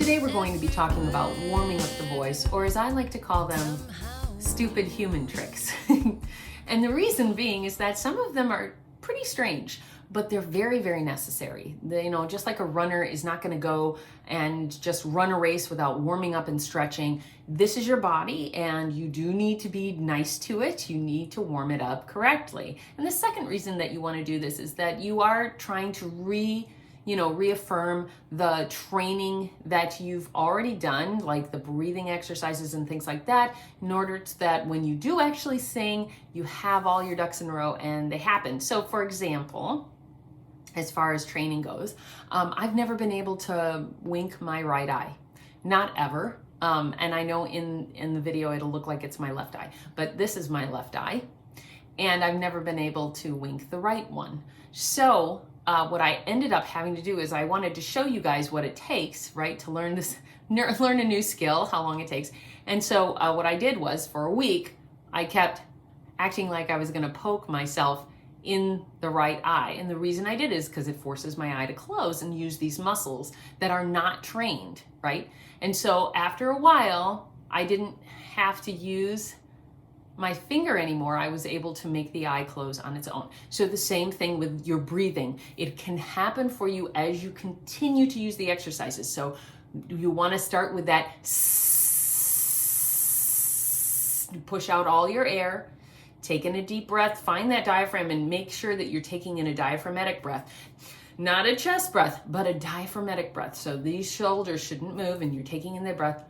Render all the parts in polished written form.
Today we're going to be talking about warming up the voice, or as I like to call them, stupid human tricks. And the reason being is that some of them are pretty strange, but they're very, very necessary. Just like a runner is not going to go and just run a race without warming up and stretching. This is your body, and you do need to be nice to it. You need to warm it up correctly. And the second reason that you want to do this is that you are trying to reaffirm the training that you've already done, like the breathing exercises and things like that, in order that when you do actually sing, you have all your ducks in a row and they happen. So for example, as far as training goes, I've never been able to wink my right eye, not ever. And I know in the video it'll look like it's my left eye, but this is my left eye, and I've never been able to wink the right one. So what I ended up having to do is I wanted to show you guys what it takes, right, to learn a new skill, how long it takes. And so what I did was, for a week, I kept acting like I was going to poke myself in the right eye. And the reason I did is because it forces my eye to close and use these muscles that are not trained, right? And so after a while, I didn't have to use my finger anymore. I was able to make the eye close on its own. So the same thing with your breathing. It can happen for you as you continue to use the exercises. So you want to start with that push out all your air, take in a deep breath, find that diaphragm, and make sure that you're taking in a diaphragmatic breath. Not a chest breath, but a diaphragmatic breath. So these shoulders shouldn't move, and you're taking in the breath.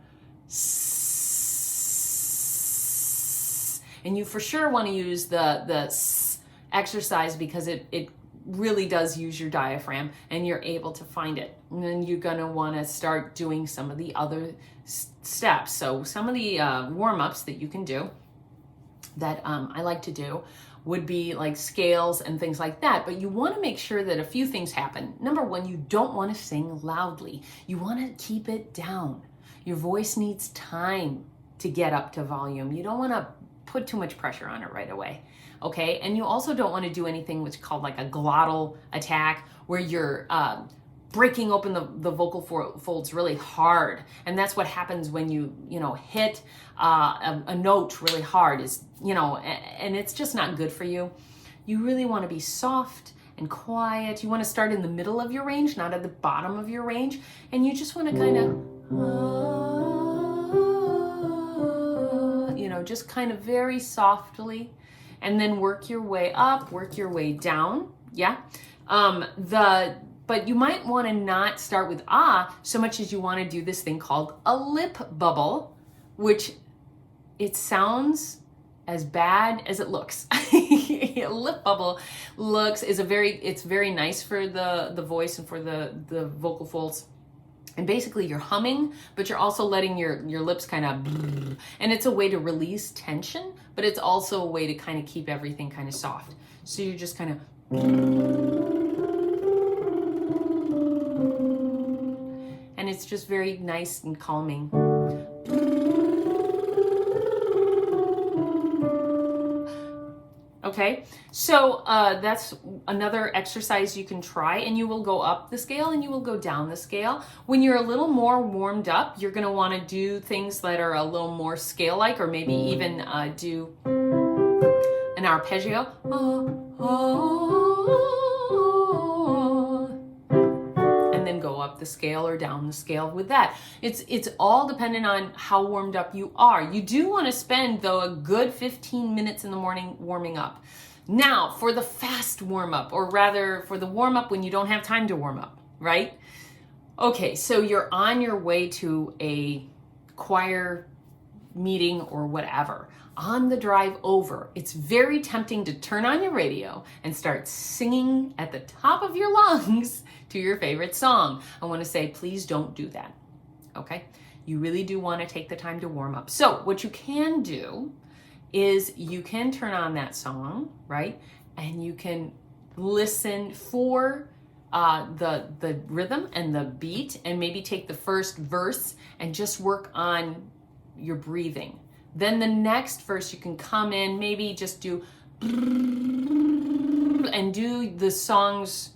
And you for sure want to use the exercise because it really does use your diaphragm, and you're able to find it. And then you're going to want to start doing some of the other steps. So some of the warm-ups that you can do that I like to do would be like scales and things like that. But you want to make sure that a few things happen. Number one, you don't want to sing loudly. You want to keep it down. Your voice needs time to get up to volume. You don't want to put too much pressure on it right away, okay? And you also don't want to do anything which is called like a glottal attack, where you're breaking open the vocal folds really hard. And that's what happens when you hit a note really hard, and it's just not good for you. You really want to be soft and quiet. You want to start in the middle of your range, not at the bottom of your range. And you just want to kind of just kind of very softly, and then work your way up, work your way down. Yeah. But you might want to not start with so much as you want to do this thing called a lip bubble, which it sounds as bad as it looks. A lip bubble it's very nice for the voice and for the vocal folds. And basically you're humming, but you're also letting your lips kind of, and it's a way to release tension, but it's also a way to kind of keep everything kind of soft. So you're just kind of, and it's just very nice and calming. Okay, so that's another exercise you can try, and you will go up the scale and you will go down the scale. When you're a little more warmed up, you're going to want to do things that are a little more scale-like, or maybe even do an arpeggio. And then go up the scale or down the scale with that. It's all dependent on how warmed up you are. You do want to spend, though, a good 15 minutes in the morning warming up. Now, for the fast warm-up, or rather for the warm-up when you don't have time to warm up, right? Okay, so you're on your way to a choir meeting or whatever. On the drive over, it's very tempting to turn on your radio and start singing at the top of your lungs to your favorite song. I want to say, please don't do that, okay? You really do want to take the time to warm up. So what you can do is you can turn on that song, right? And you can listen for the rhythm and the beat, and maybe take the first verse and just work on your breathing. Then the next verse you can come in, maybe just do and do the song's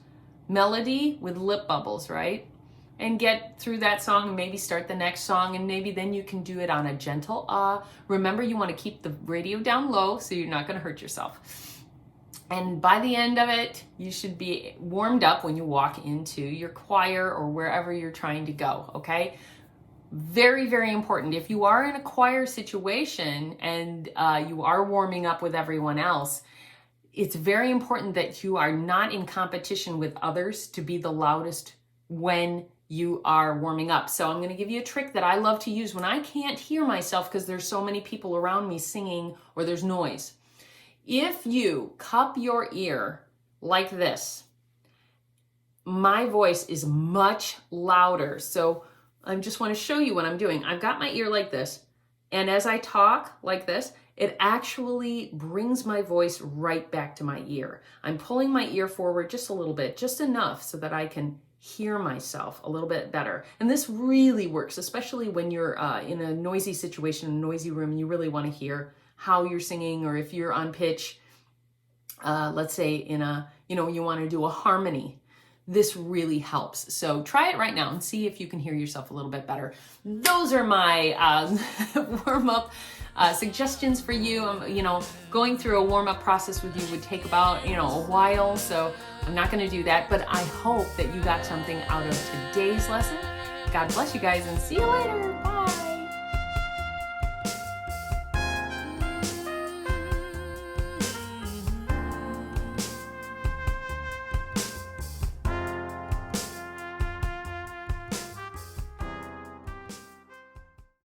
melody with lip bubbles, right? and get through that song and maybe start the next song, and maybe then you can do it on a gentle Remember, you want to keep the radio down low so you're not going to hurt yourself. And by the end of it, you should be warmed up when you walk into your choir or wherever you're trying to go, okay? Very, very important. If you are in a choir situation and you are warming up with everyone else, it's very important that you are not in competition with others to be the loudest when you are warming up. So I'm going to give you a trick that I love to use when I can't hear myself because there's so many people around me singing or there's noise. If you cup your ear like this, my voice is much louder. So I just want to show you what I'm doing. I've got my ear like this, and as I talk like this, it actually brings my voice right back to my ear. I'm pulling my ear forward just a little bit, just enough so that I can hear myself a little bit better. And this really works, especially when you're in a noisy situation, a noisy room, and you really want to hear how you're singing, or if you're on pitch, let's say in a, you want to do a harmony. This really helps. So try it right now and see if you can hear yourself a little bit better. Those are my warm-up suggestions for you. Going through a warm-up process with you would take about, a while, so I'm not going to do that, but I hope that you got something out of today's lesson. God bless you guys and see you later. Bye.